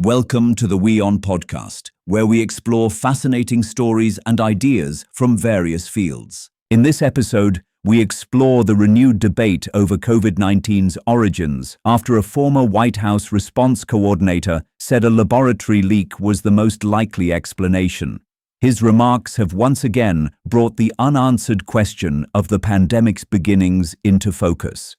Welcome to the WIONPodcast, where we explore fascinating stories and ideas from various fields. In this episode, we explore the renewed debate over COVID-19's origins after a former White House response coordinator said a laboratory leak was the most likely explanation. His remarks have once again brought the unanswered question of the pandemic's beginnings into focus.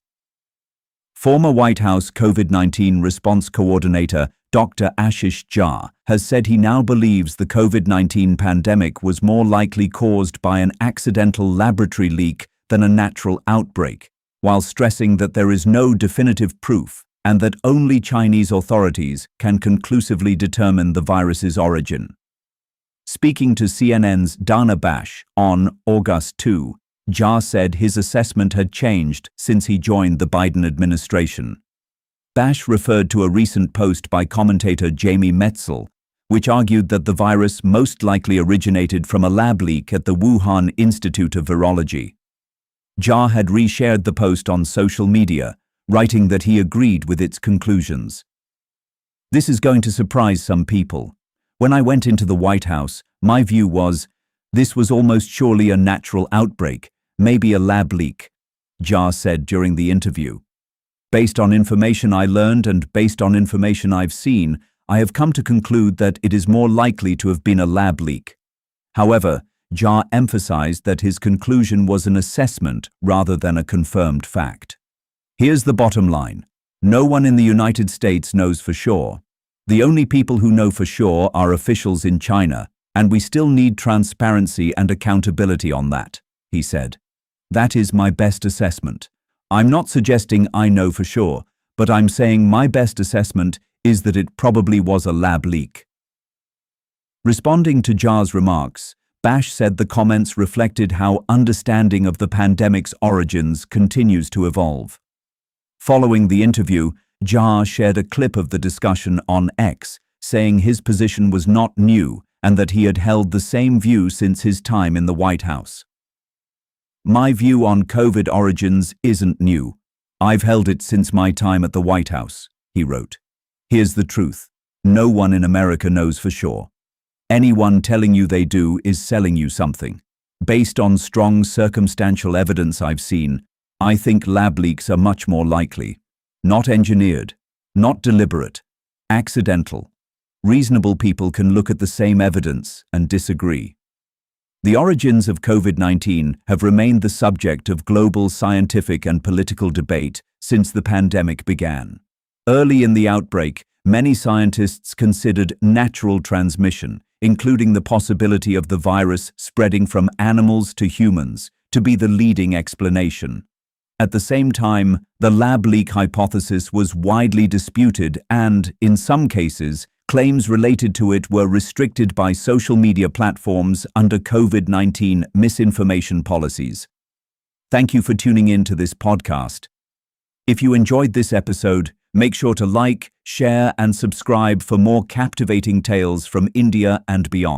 Former White House COVID-19 response coordinator Dr. Ashish Jha has said he now believes the COVID-19 pandemic was more likely caused by an accidental laboratory leak than a natural outbreak, while stressing that there is no definitive proof and that only Chinese authorities can conclusively determine the virus's origin. Speaking to CNN's Dana Bash on August 2, Jha said his assessment had changed since he joined the Biden administration. Bash referred to a recent post by commentator Jamie Metzl, which argued that the virus most likely originated from a lab leak at the Wuhan Institute of Virology. Jha had reshared the post on social media, writing that he agreed with its conclusions. "This is going to surprise some people. When I went into the White House, my view was, this was almost surely a natural outbreak, maybe a lab leak," Jha said during the interview. "Based on information I learned and based on information I've seen, I have come to conclude that it is more likely to have been a lab leak." However, Jha emphasized that his conclusion was an assessment rather than a confirmed fact. Here's the bottom line. No one in the United States knows for sure. The only people who know for sure are officials in China, and we still need transparency and accountability on that, he said. "That is my best assessment. I'm not suggesting I know for sure, but I'm saying my best assessment is that it probably was a lab leak." Responding to Jha's remarks, Bash said the comments reflected how understanding of the pandemic's origins continues to evolve. Following the interview, Jha shared a clip of the discussion on X, saying his position was not new and that he had held the same view since his time in the White House. "My view on COVID origins isn't new. I've held it since my time at the White House," he wrote. "Here's the truth. No one in America knows for sure. Anyone telling you they do is selling you something. Based on strong circumstantial evidence I've seen, I think lab leaks are much more likely. Not engineered, not deliberate, accidental. Reasonable people can look at the same evidence and disagree." The origins of COVID-19 have remained the subject of global scientific and political debate since the pandemic began. Early in the outbreak, many scientists considered natural transmission, including the possibility of the virus spreading from animals to humans, to be the leading explanation. At the same time, the lab leak hypothesis was widely disputed and, in some cases, claims related to it were restricted by social media platforms under COVID-19 misinformation policies. Thank you for tuning in to this podcast. If you enjoyed this episode, make sure to like, share, and subscribe for more captivating tales from India and beyond.